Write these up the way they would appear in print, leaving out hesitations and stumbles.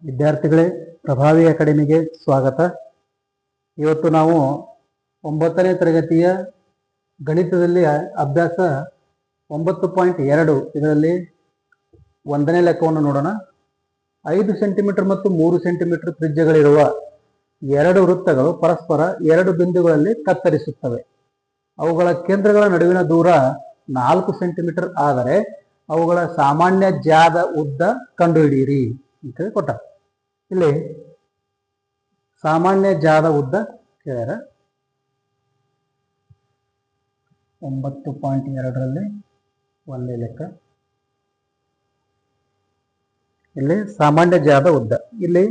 ವಿದ್ಯಾರ್ಥಿಗಳೇ, ಪ್ರಭಾವಿ ಅಕಾಡೆಮಿಗೆ ಸ್ವಾಗತ. ಇವತ್ತು ನಾವು 9ನೇ ತರಗತಿಯ ಗಣಿತದಲ್ಲಿ ಅಭ್ಯಾಸ 9.2 ಇದರಲ್ಲಿ 1ನೇ ಲೆಕ್ಕವನ್ನು ನೋಡೋಣ. 5 ಸೆಂಟಿಮೀಟರ್ ಮತ್ತು 3 ಸೆಂಟಿಮೀಟರ್ ತ್ರಿಜ್ಯಗಳಿರುವ ಎರಡು ವೃತ್ತಗಳು ಪರಸ್ಪರ ಎರಡು ಬಿಂದುಗಳಲ್ಲಿ ಕತ್ತರಿಸುತ್ತವೆ. ಅವುಗಳ ಕೇಂದ್ರಗಳ ನಡುವಿನ ದೂರ 4 ಸೆಂಟಿಮೀಟರ್ ಆದರೆ ಅವುಗಳ ಸಾಮಾನ್ಯ ಜ್ಯಾದ ಉದ್ದ ಕಂಡುಹಿಡಿಯಿರಿ ಅಂತೇಳಿ ಕೊಟ್ಟ. ಇಲ್ಲಿ ಸಾಮಾನ್ಯ ಜಾದ ಉದ್ದ ಕೇಳ್ಯಾರ. 9.2ರಲ್ಲಿ ಒಂದೇ ಲೆಕ್ಕ. ಇಲ್ಲಿ ಸಾಮಾನ್ಯ ಜಾದ ಉದ್ದ, ಇಲ್ಲಿ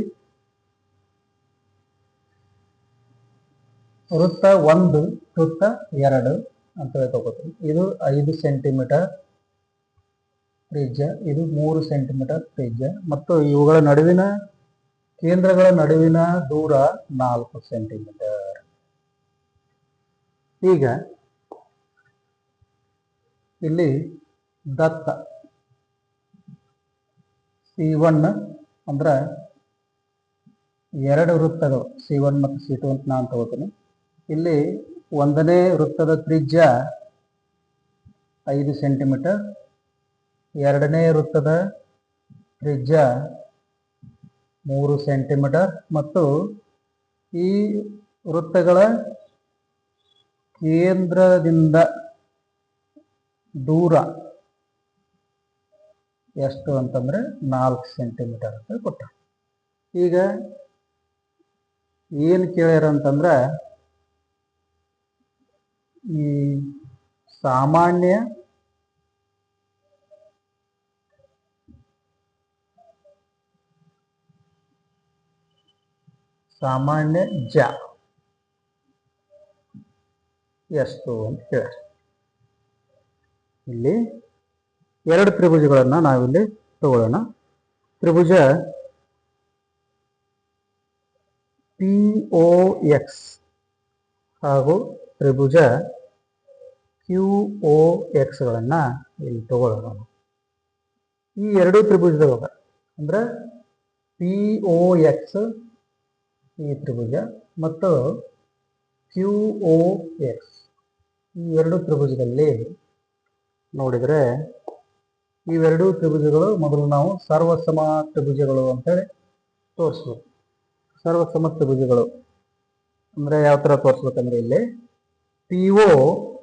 ವೃತ್ತ 1 ವೃತ್ತ 2 ಅಂತ ತಗೋತೀವಿ. ಇದು 5 ಸೆಂಟಿಮೀಟರ್ ತ್ರಿಜ್ಯ, ಇದು 3 ಸೆಂಟಿಮೀಟರ್ ತ್ರಿಜ್ಯ ಮತ್ತು ಇವುಗಳ ನಡುವಿನ ಕೇಂದ್ರಗಳ ನಡುವಿನ ದೂರ 4 ಸೆಂಟಿಮೀಟರ್. ಈಗ ಇಲ್ಲಿ ದತ್ತ C1 ಅಂದ್ರೆ ಎರಡು ವೃತ್ತಗಳು C1 ಮತ್ತು C2 ಅಂತ ನಾನು ತಗೋತೀನಿ. ಇಲ್ಲಿ 1ನೇ ವೃತ್ತದ ತ್ರಿಜ್ಯ 5 ಸೆಂಟಿಮೀಟರ್, 2ನೇ ವೃತ್ತದ ತ್ರಿಜ್ಯ 3 ಸೆಂಟಿಮೀಟರ್ ಮತ್ತು ಈ ವೃತ್ತಗಳ ಕೇಂದ್ರದಿಂದ ದೂರ ಎಷ್ಟು ಅಂತಂದ್ರೆ 4 ಸೆಂಟಿಮೀಟರ್ ಅಂತ ಕೊಟ್ಟ. ಈಗ ಏನು ಕೇಳ್ಯಾರ ಅಂತಂದ್ರೆ ಈ ಸಾಮಾನ್ಯ ಜ ಎಷ್ಟು ಅಂತ ಕೇಳ. ಇಲ್ಲಿ ಎರಡು ತ್ರಿಭುಜಗಳನ್ನ ನಾವಿಲ್ಲಿ ತಗೊಳ್ಳೋಣ. ತ್ರಿಭುಜ POX ಹಾಗೂ ತ್ರಿಭುಜ QOX ಗಳನ್ನ ಇಲ್ಲಿ ತಗೊಳ್ಳೋಣ. ಈ ಎರಡು ತ್ರಿಭುಜದೊಳಗ ಅಂದ್ರೆ POX ಈ ತ್ರಿಭುಜ ಮತ್ತು QOX ಈ ಎರಡು ತ್ರಿಭುಜದಲ್ಲಿ ನೋಡಿದರೆ ಇವೆರಡು ತ್ರಿಭುಜಗಳು ಮೊದಲು ನಾವು ಸರ್ವಸಮ ತ್ರಿಭುಜಗಳು ಅಂತೇಳಿ ತೋರಿಸ್ಬೇಕು. ಸರ್ವಸಮ ತ್ರಿಭುಜಗಳು ಅಂದ್ರೆ ಯಾವ ತರ ತೋರಿಸ್ಬೇಕಂದ್ರೆ ಇಲ್ಲಿ PO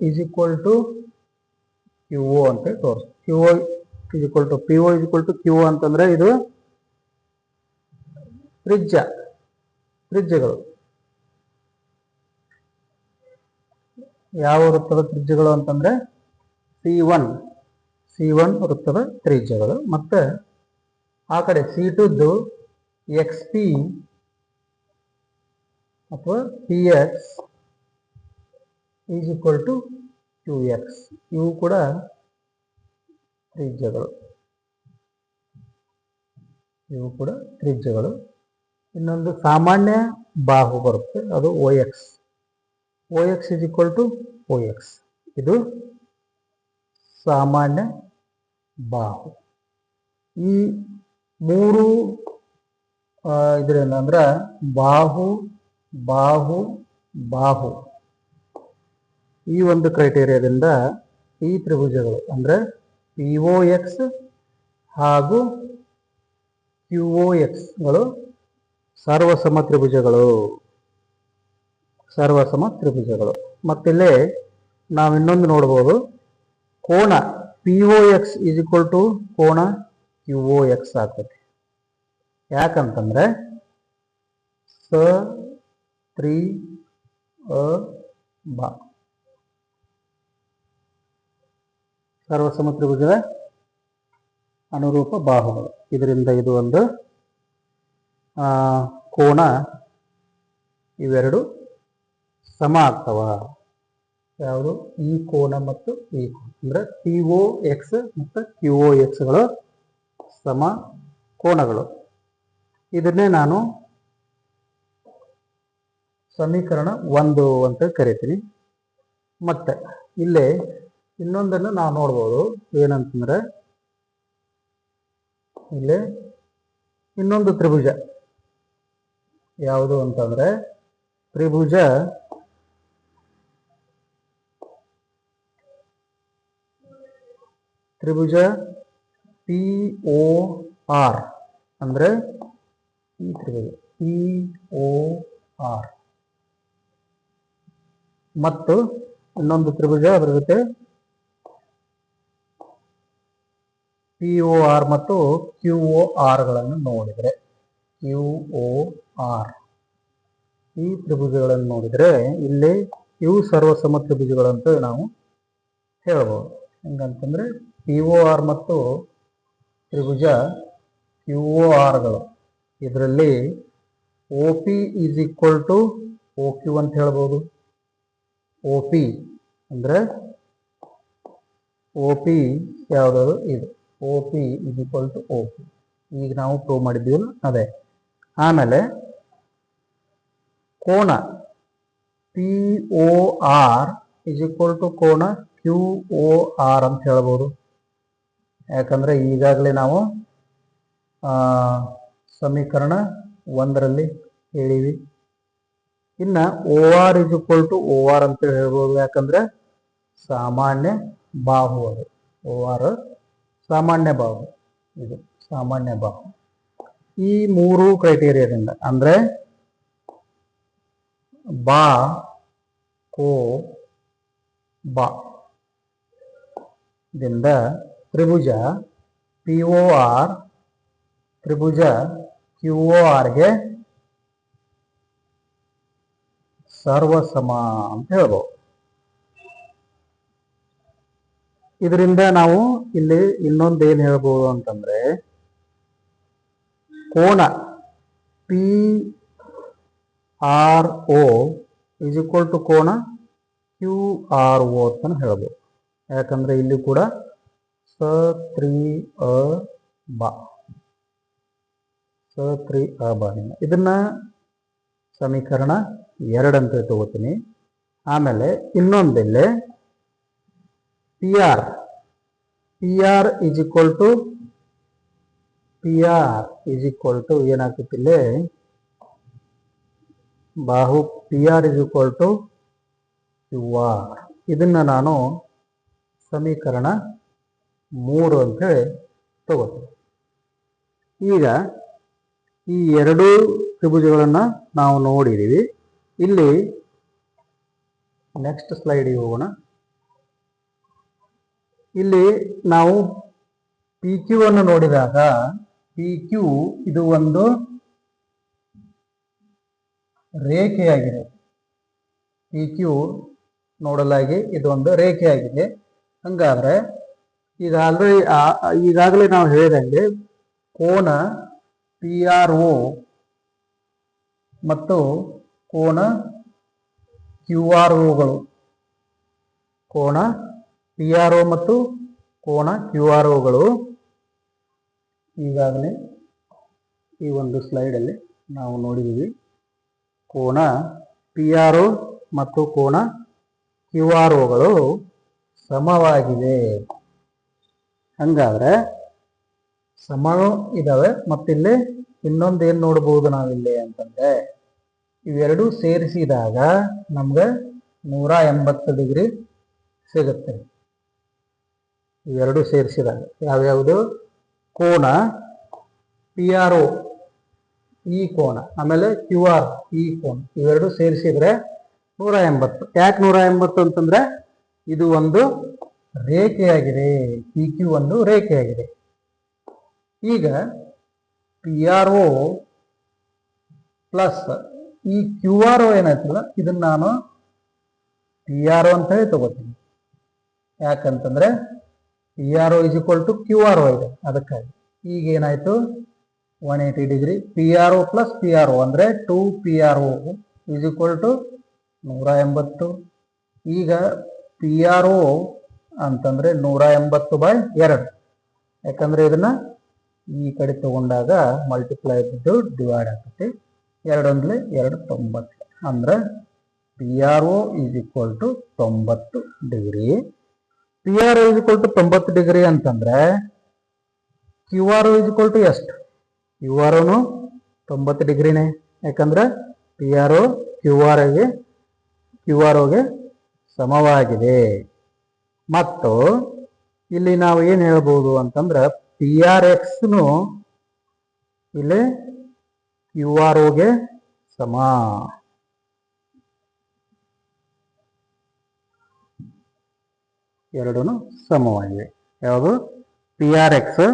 is equal to QO ಅಂತೇಳಿ ತೋರಿಸ್. PO is equal to QO ಅಂತಂದ್ರೆ ಇದು ತ್ರಿಜ್ಯಗಳು. ಯಾವ ವೃತ್ತದ ತ್ರಿಜ್ಯಗಳು ಅಂತಂದ್ರೆ C1 ವೃತ್ತದ ತ್ರಿಜ್ಯಗಳು ಮತ್ತೆ ಆ ಕಡೆ C2ದ್ದು XP ಅಥವಾ PX is equal to QX ಇವು ಕೂಡ ತ್ರಿಜ್ಯಗಳು. ಇನ್ನೊಂದು ಸಾಮಾನ್ಯ ಬಾಹು ಬರುತ್ತೆ, ಅದು OX is equal to OX ಇದು ಸಾಮಾನ್ಯ ಬಾಹು. ಈ ಮೂರು ಇದರಿಂದ ಅಂದ್ರೆ ಬಾಹು ಈ ಒಂದು ಕ್ರೈಟೇರಿಯಾದಿಂದ ಈ ತ್ರಿಭುಜಗಳು ಅಂದ್ರೆ POX ಹಾಗೂ QOX ಗಳು ಸರ್ವಸಮ ತ್ರಿಭುಜಗಳು. ಮತ್ತಿಲ್ಲಿ ನಾವು ಇನ್ನೊಂದು ನೋಡ್ಬೋದು, ಕೋನ POX is equal to ಕೋನ QOX ಆಗ್ತದೆ. ಯಾಕಂತಂದ್ರೆ ಸರ್ವಸಮ ತ್ರಿಭುಜದ ಅನುರೂಪ ಬಾಹುಗಳು. ಇದರಿಂದ ಇದು ಒಂದು ಕೋನ, ಇವೆರಡು ಸಮ ಆಗ್ತವ. ಯಾವುದು? ಈ ಕೋನ ಮತ್ತು ಈ ಕೋನ ಅಂದ್ರೆ POX ಮತ್ತು QOX ಗಳು ಸಮ ಕೋನಗಳು. ಇದನ್ನೇ ನಾನು ಸಮೀಕರಣ 1 ಅಂತ ಕರಿತೀನಿ. ಮತ್ತೆ ಇಲ್ಲೇ ಇನ್ನೊಂದನ್ನು ನಾವು ನೋಡ್ಬೋದು, ಏನಂತಂದ್ರೆ ಇಲ್ಲಿ ಇನ್ನೊಂದು ತ್ರಿಭುಜ ಯಾವುದು ಅಂತಂದ್ರೆ ತ್ರಿಭುಜ ಪಿ ಒ ಆರ್ ಅಂದ್ರೆ ಈ ತ್ರಿಭುಜ ಪಿ ಒ ಆರ್ ಮತ್ತು ಇನ್ನೊಂದು ತ್ರಿಭುಜ ಅದರ ಜೊತೆ ಪಿ ಒ ಆರ್ ಮತ್ತು ಕ್ಯೂ ಒ ಆರ್ಗಳನ್ನು ನೋಡಿದರೆ QOR ಈ ತ್ರಿಭುಜಗಳನ್ನು ನೋಡಿದರೆ ಇಲ್ಲಿ ಇವು ಸರ್ವಸಮ ತ್ರಿಭುಜಗಳಂತ ನಾವು ಹೇಳ್ಬೋದು. ಹೆಂಗಂತಂದ್ರೆ POR ಮತ್ತು ತ್ರಿಭುಜ QORಗಳು ಇದರಲ್ಲಿ OP is equal to OQ ಅಂತ ಹೇಳ್ಬೋದು. OP ಅಂದ್ರೆ OP ಯಾವುದಾದ್ರು ಇದು OP is equal to OP ಈಗ ನಾವು ಪ್ರೂವ್ ಮಾಡಿದ್ದೀವಲ್ಲ ಅದೇ. ಆಮೇಲೆ ಕೋನ POR ಈಸ್ ಈಕ್ವಲ್ ಟು ಕೋನ QOR ಅಂತ ಹೇಳ್ಬೋದು. ಯಾಕಂದ್ರೆ ಈಗಾಗಲೇ ನಾವು ಸಮೀಕರಣ 1ರಲ್ಲಿ ಹೇಳಿವಿ. ಇನ್ನ OR is equal to OR ಅಂತ ಹೇಳ್ಬೋದು. ಯಾಕಂದ್ರೆ ಸಾಮಾನ್ಯ ಬಾಹು ಅದು. OR ಸಾಮಾನ್ಯ ಬಾಹು, ಇದು ಸಾಮಾನ್ಯ ಬಾಹು. ಈ ಮೂರು ಕ್ರೈಟೀರಿಯಾದಿಂದ ಅಂದ್ರೆ ಬಾ ಕೋ ಬಾ ದಿಂದ ತ್ರಿಭುಜ POR ತ್ರಿಭುಜ QOR ಗೆ ಸರ್ವಸಮ ಅಂತ ಹೇಳ್ಬೋದು. ಇದರಿಂದ ನಾವು ಇಲ್ಲಿ ಇನ್ನೊಂದೇನು ಹೇಳ್ಬೋದು ಅಂತಂದ್ರೆ ಕೋನ PRO ಈಸ್ ಈಕ್ವಲ್ ಟು ಕೋನ QRO ಅಂತ ಹೇಳ್ಬೋದು. ಯಾಕಂದ್ರೆ ಇಲ್ಲಿ ಕೂಡ ಸತ್ರಿಅಬಾನಿನ ಇದನ್ನ ಸಮೀಕರಣ 2 ಅಂತ ತಗೋತೀನಿ. ಆಮೇಲೆ ಇನ್ನೊಂದಿಲ್ಲಿ PR ಈಸ್ ಈಕ್ವಲ್ ಟು ಏನಾಗ್ತಿಲ್ಲಿ ಬಾಹು PR is equal to QR. ಇದನ್ನ ನಾನು ಸಮೀಕರಣ 3 ಅಂತ ಹೇಳಿ ತಗೋತೀನಿ. ಈಗ ಈ ಎರಡೂ ತ್ರಿಭುಜಗಳನ್ನ ನಾವು ನೋಡಿದೀವಿ. ಇಲ್ಲಿ ನೆಕ್ಸ್ಟ್ ಸ್ಲೈಡ್ಗೆ ಹೋಗೋಣ. ಇಲ್ಲಿ ನಾವು PQ ಅನ್ನು ನೋಡಿದಾಗ PQ ಇದು ಒಂದು ರೇಖೆಯಾಗಿದೆ. PQ ನೋಡಲಾಗಿ ಇದು ಒಂದು ರೇಖೆಯಾಗಿದೆ. ಹಂಗಾದ್ರೆ ಈಗಾಗಲೇ ನಾವು ಹೇಳಿದಂಗೆ ಕೋನ PRO ಮತ್ತು ಕೋನ QROಗಳು ಕೋನ PRO ಮತ್ತು ಕೋನ QROಗಳು ಈಗಾಗಲೇ ಈ ಒಂದು ಸ್ಲೈಡಲ್ಲಿ ನಾವು ನೋಡಿದ್ದೀವಿ. ಕೋನ PRO ಮತ್ತು ಕೋನ QROಗಳು ಸಮವಾಗಿವೆ. ಹಂಗಾದ್ರೆ ಸಮ ಇದಾವೆ. ಮತ್ತಿಲ್ಲಿ ಇನ್ನೊಂದೇನು ನೋಡ್ಬೋದು ನಾವಿಲ್ಲಿ ಅಂತಂದ್ರೆ ಇವೆರಡೂ ಸೇರಿಸಿದಾಗ ನಮ್ಗೆ 180 ಡಿಗ್ರಿ ಸಿಗುತ್ತೆ. ಇವೆರಡು ಸೇರಿಸಿದಾಗ ಯಾವ್ಯಾವುದು ಕೋನ PRO ಈ ಕೋನ ಆಮೇಲೆ QR ಈ ಕೋನ ಇವೆರಡು ಸೇರಿಸಿದ್ರೆ 180. ಯಾಕೆ 180 ಅಂತಂದ್ರೆ ಇದು ಒಂದು ರೇಖೆಯಾಗಿದೆ. PQ ಒಂದು ರೇಖೆಯಾಗಿದೆ. ಈಗ PRO ಪ್ಲಸ್ ಈ QRO ಏನಾಯ್ತಲ್ಲ ಇದನ್ನ ನಾನು PRO ಅಂತ ಹೇಳಿ ತಗೋತೀನಿ. ಯಾಕಂತಂದ್ರೆ PRO is equal to QRO ಇದೆ. ಅದಕ್ಕಾಗಿ ಈಗ ಏನಾಯ್ತು 180 ಡಿಗ್ರಿ PRO ಪ್ಲಸ್ PRO ಅಂದ್ರೆ 2PRO ಈಸ್ ಈಕ್ವಲ್ ಟು 180. ಈಗ PRO ಅಂತಂದ್ರೆ 180/2. ಯಾಕಂದ್ರೆ ಇದನ್ನ ಈ ಕಡೆ ತಗೊಂಡಾಗ ಮಲ್ಟಿಪ್ಲೈ ಇದ್ದು ಡಿವೈಡ್ ಆಗ್ತೈತಿ. 2 1 2 90 ಅಂದ್ರೆ PRO is equal to 90 degree. PRO is equal to 90 degree ಅಂತಂದ್ರೆ QRO ಈಸ್ ಈಕ್ವಲ್ ಟು ಎಷ್ಟು? ಯು ಆರ್ ಒನು 90 ಡಿಗ್ರಿನೇ, ಯಾಕಂದ್ರೆ P R O Q R ಒಗೆ ಸಮವಾಗಿದೆ. ಮತ್ತು ಇಲ್ಲಿ ನಾವು ಏನು ಹೇಳ್ಬೋದು ಅಂತಂದ್ರೆ ಪಿ ಆರ್ ಎಕ್ಸ್ನು ಇಲ್ಲಿ ಕ್ಯೂ ಆರ್ ಒಗೆ ಸಮ. ಎರಡೂ ಸಮವಾಗಿವೆ. ಯಾವುದು? P R X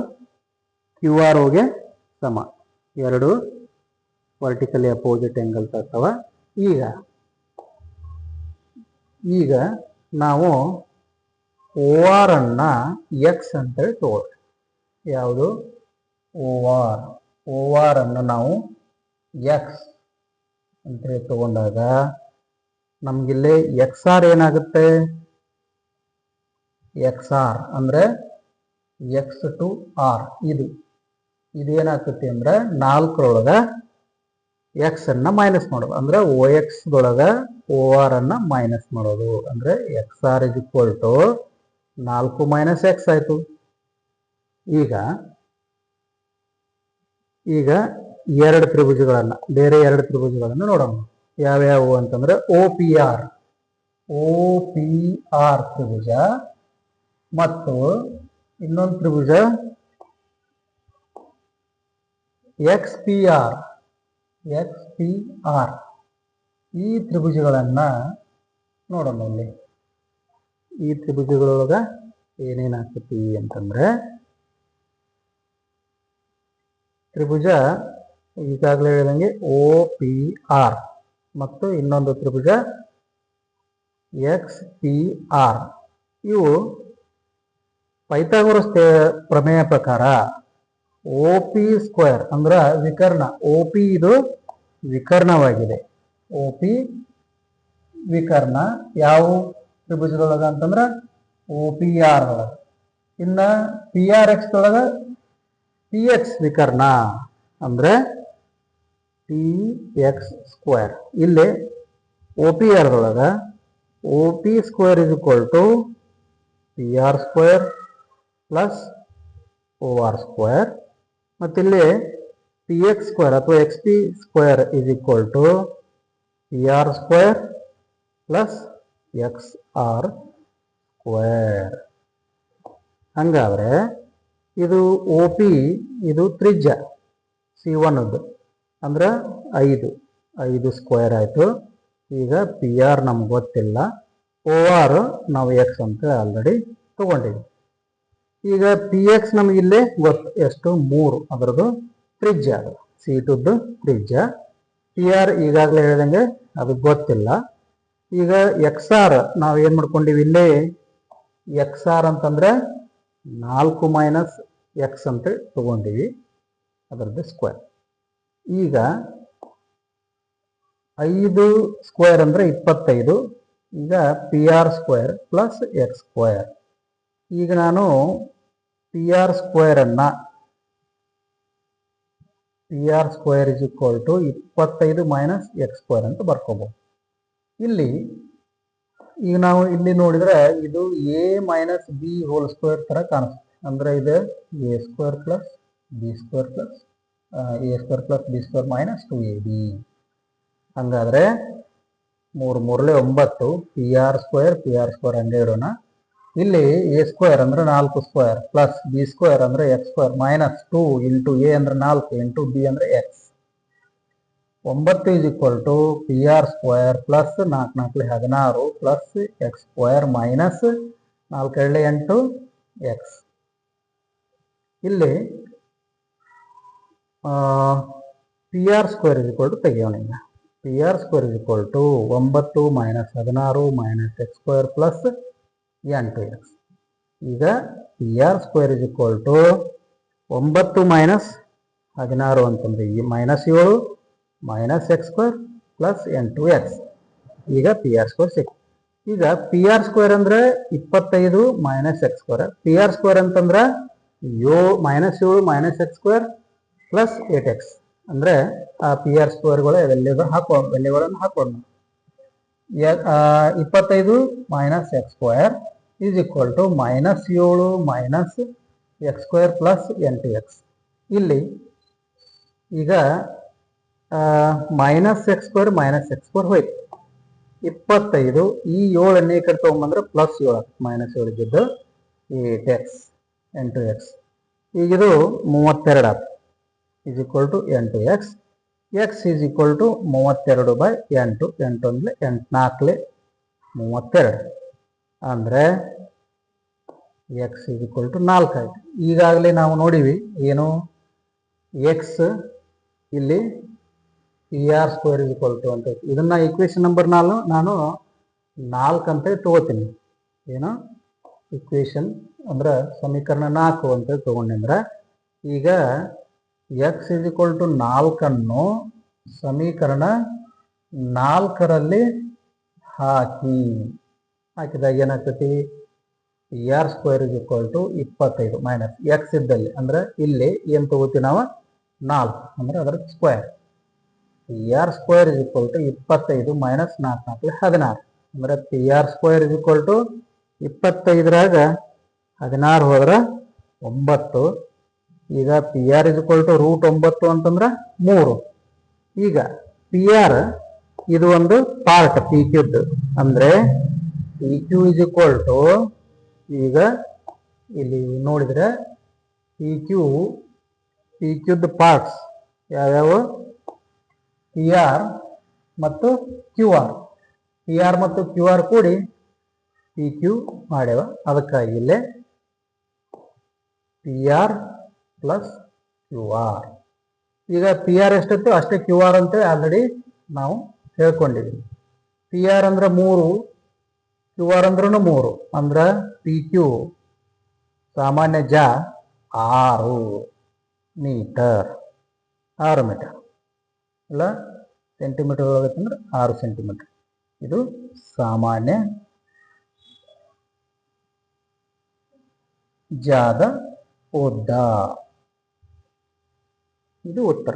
Q R ಒಗೆ ಸಮ. ಎರಡು ವರ್ಟಿಕಲಿ ಅಪೋಸಿಟ್ ಆಂಗಲ್ಸ್ ಆಗ್ತವೆ. ಈಗ ನಾವು ಓ ಆರ್ ಅನ್ನ ಎಕ್ಸ್ ಅಂತೇಳಿ ತಗೊಳ್ಳಿ. ಯಾವುದು? ಓ ಆರ್ ಅನ್ನು ನಾವು ಎಕ್ಸ್ ಅಂತೇಳಿ ತಗೊಂಡಾಗ ನಮ್ಗಿಲ್ಲಿ ಎಕ್ಸ್ ಆರ್ ಏನಾಗುತ್ತೆ? ಎಕ್ಸ್ ಆರ್ ಅಂದ್ರೆ ಎಕ್ಸ್ ಟು ಆರ್. ಇದೇನಾಗ್ತತಿ ಅಂದ್ರೆ 4 ಎಕ್ಸ್ ಅನ್ನ ಮೈನಸ್ ಮಾಡೋದು, ಅಂದ್ರೆ ಓ ಎಕ್ಸ್ ಓ ಆರ್ ಅನ್ನ ಮೈನಸ್ ಮಾಡೋದು. ಅಂದ್ರೆ X R is equal to 4 minus X ಆಯ್ತು. ಈಗ ಬೇರೆ ಎರಡು ತ್ರಿಭುಜಗಳನ್ನು ನೋಡೋಣ. ಯಾವ್ಯಾವು ಅಂತಂದ್ರೆ ಓ ಪಿ ಆರ್ ತ್ರಿಭುಜ ಮತ್ತು ಇನ್ನೊಂದು ತ್ರಿಭುಜ ಎಕ್ಸ್ ಪಿ ಆರ್. ಈ ತ್ರಿಭುಜಗಳನ್ನ ನೋಡೋಣ. ಇಲ್ಲಿ ಈ ತ್ರಿಭುಜಗಳೊಳಗ ಏನೇನಾಗ್ತತಿ ಅಂತಂದ್ರೆ ತ್ರಿಭುಜ ಈಗಾಗಲೇ ಹೇಳಿದಂಗೆ ಓ ಪಿ ಆರ್ ಮತ್ತು ಇನ್ನೊಂದು ತ್ರಿಭುಜ ಎಕ್ಸ್ ಪಿ ಆರ್. ಇವು ಪೈಥಾಗೋರಸ್ ಪ್ರಮೇಯ ಪ್ರಕಾರ ಓ ಪಿ ಸ್ಕ್ವೇರ್ ಅಂದ್ರ ವಿಕರ್ಣ. ಓ ಪಿ ಇದು ವಿಕರ್ಣವಾಗಿದೆ. ಓ ಪಿ ವಿಕರ್ಣ ಯಾವ ತ್ರಿಭುಜದೊಳಗ ಅಂತಂದ್ರ ಓ ಪಿ ಆರ್ ಒಳಗ. ಇನ್ನ ಪಿ ಆರ್ ಎಕ್ಸ್ ಒಳಗ ಪಿ ಎಕ್ಸ್ ವಿಕರ್ಣ ಅಂದ್ರೆ ಪಿ ಎಕ್ಸ್ ಸ್ಕ್ವೇರ್. ಇಲ್ಲಿ ಓ ಪಿ ಆರ್ ಒಳಗ O P square is equal to P R square plus O R square. ಮತ್ತಿಲ್ಲಿ ಪಿ ಎಕ್ಸ್ ಸ್ಕ್ವೇರ್ ಅಥವಾ X P square is equal to P R square plus X R square. ಹಂಗಾದ್ರೆ ಇದು O P ಇದು ತ್ರಿಜ್ಯ C1 ಅಂದ್ರೆ 5 square ಆಯ್ತು. ಈಗ P R ನಮ್ಗೆ ಗೊತ್ತಿಲ್ಲ, ಓ ಆರ್ ನಾವು ಎಕ್ಸ್ ಅಂತ ಆಲ್ರೆಡಿ ತಗೊಂಡಿದ್ವಿ. ಈಗ ಪಿ ಎಕ್ಸ್ ನಮಗಿಲ್ಲಿ ಗೊತ್ತು ಎಷ್ಟು? 3 ಅದರದ್ದು ತ್ರಿಜ್ಯ, ಅದು C2 ತ್ರಿಜ್ಯ. ಪಿ ಆರ್ ಈಗಾಗಲೇ ಹೇಳ್ದಂಗೆ ಅದು ಗೊತ್ತಿಲ್ಲ. ಈಗ ಎಕ್ಸ್ ಆರ್ ನಾವು ಏನು ಮಾಡ್ಕೊಂಡಿವಿ? ಇಲ್ಲಿ ಎಕ್ಸ್ ಆರ್ ಅಂತಂದ್ರೆ 4 ಮೈನಸ್ ಎಕ್ಸ್ ಅಂತ ತಗೊಂಡಿವಿ, ಅದರದ್ದು ಸ್ಕ್ವೇರ್. ಈಗ 5 ಸ್ಕ್ವೇರ್ ಅಂದ್ರೆ 25. ಈಗ P R square plus X square. ಈಗ ನಾನು P R square is equal to 25 minus X square ಅಂತ ಬರ್ಕೋಬಹುದು. ಈಗ ನಾವು ಇಲ್ಲಿ ನೋಡಿದ್ರೆ ಇದು A minus B whole square ತರ ಕಾಣಿಸುತ್ತೆ. ಅಂದ್ರೆ ಇದು A square plus B square plus B square minus 2ab. ಹಂಗಾದ್ರೆ 3 3 9 ಪಿ ಆರ್ ಸ್ಕ್ವೇರ್ ಹಂಗೆ ಇಡೋಣ. ಇಲ್ಲಿ ಎ ಸ್ಕ್ವೇರ್ ಅಂದ್ರೆ 4 ಸ್ಕ್ವೇರ್ ಪ್ಲಸ್ ಬಿ ಸ್ಕ್ವೇರ್ ಅಂದ್ರೆ X square minus 2 into A ಅಂದ್ರೆ 4 ಇಂಟು ಬಿ ಅಂದ್ರೆ X. 9 is equal to P R square plus 4 4 16 plus X square minus 4 2 8 X. ಇಲ್ಲಿ P R square is equal to ತೆಗೆಯೋಣ. ಈಗ P R square is equal to 9 minus 16 minus X square plus 8 X. ಈಗ P R square is equal to 9 minus 16 ಅಂತಂದ್ರೆ minus 7 minus X square plus 8 X. ಈಗ P R square ಸಿಕ್ತು. ಈಗ P R square ಅಂದ್ರೆ 25 minus X square. P R square ಅಂತಂದ್ರೆ minus 7 minus X square plus 8 X. ಅಂದ್ರೆ ಆ P R ಸ್ಕ್ವೇರ್ಗಳು ವ್ಯಾಲ್ಯೂಗಳನ್ನು ಹಾಕೋಣ. 25 minus X square is equal to minus 7 minus X square plus 8 X. ಇಲ್ಲಿ ಈಗ -x² ಹೋಯ್ತು. 25 ಈ 7 ಈ ಕಡೆ ತಗೊಂಬಂದ್ರೆ +7 -7 ಇದ್ದಿದ್ದು 8x 8x. ಈಗ ಇದು 32 ಆಯ್ತು is equal to 8x. x is equal to 32/8. 8 ಅಂದರೆ 8 4 32 ಅಂದರೆ x ಈಸ್ ಈಕ್ವಲ್ ಟು 4 ಆಯ್ತು. ಈಗಾಗಲೇ ನಾವು ನೋಡಿವಿ ಏನು, x ಇಲ್ಲಿ PR² ಇಸ್ ಈಕ್ವಲ್ ಟು ಅಂತ. ಇದನ್ನ ಈಕ್ವೇಶನ್ ನಂಬರ್ ನಾನು 4 ಅಂತ ತಗೋತೀನಿ. ಏನು ಈಕ್ವೇಶನ್ ಅಂದ್ರೆ ಸಮೀಕರಣ 4 ಅಂತ ತಗೊಂಡ್ರೆ, ಈಗ x ಇಸ್ ಈಕ್ವಲ್ ಟು 4 ಅನ್ನು ಸಮೀಕರಣ 4ರಲ್ಲಿ ಹಾಕಿದಾಗ ಏನಾಗ್ತೈತಿ, PR² is equal to 25 minus x ಇದ್ದಲ್ಲಿ ಅಂದ್ರೆ ಇಲ್ಲಿ ಏನು ತಗೋತೀವಿ ನಾವು 4 ಅಂದ್ರೆ ಅದರ square. PR² is equal to 25 minus 4 4 16 ಅಂದ್ರೆ PR² ಇಸ್ ಈಕ್ವಲ್ ಟು 25ರಾಗ 16 ಹೋದ್ರೆ 9. ಈಗ PR ಇಸ್ ಈಕ್ವಲ್ ಟು √9 ಅಂತಂದ್ರೆ 3. ಈಗ PR ಇದು ಒಂದು ಪಾರ್ಟ್ PQದ್ದು ಅಂದ್ರೆ PQ ಇಸ್ ಈಕ್ವಲ್ ಟು, ಈಗ ಇಲ್ಲಿ ನೋಡಿದ್ರೆ PQದ್ದು ಪಾರ್ಟ್ಸ್ ಯಾವ್ಯಾವು, PR ಮತ್ತು QR. PR ಮತ್ತು QR ಕೂಡಿ PQ ಮಾಡ್ಯಾವ. ಅದಕ್ಕಾಗಿ ಇಲ್ಲೇ PR ಪ್ಲಸ್ QR. ಈಗ PR ಎಷ್ಟಿತ್ತು ಅಷ್ಟೇ QR ಅಂತೇಳಿ ಆಲ್ರೆಡಿ ನಾವು ಹೇಳ್ಕೊಂಡಿದ್ದೀವಿ. PR ಅಂದ್ರೆ 3, QR ಅಂದ್ರೂ 3 ಅಂದ್ರೆ PQ ಸಾಮಾನ್ಯ ಜಾ 6 ಮೀಟರ್. 6 ಮೀಟರ್ ಇಲ್ಲ ಸೆಂಟಿಮೀಟರ್ ಒಳಗತ್ತಂದ್ರೆ 6 ಸೆಂಟಿಮೀಟರ್. ಇದು ಸಾಮಾನ್ಯ ಜಾದ ಉದ್ದ. ಇದು ಉತ್ತರ.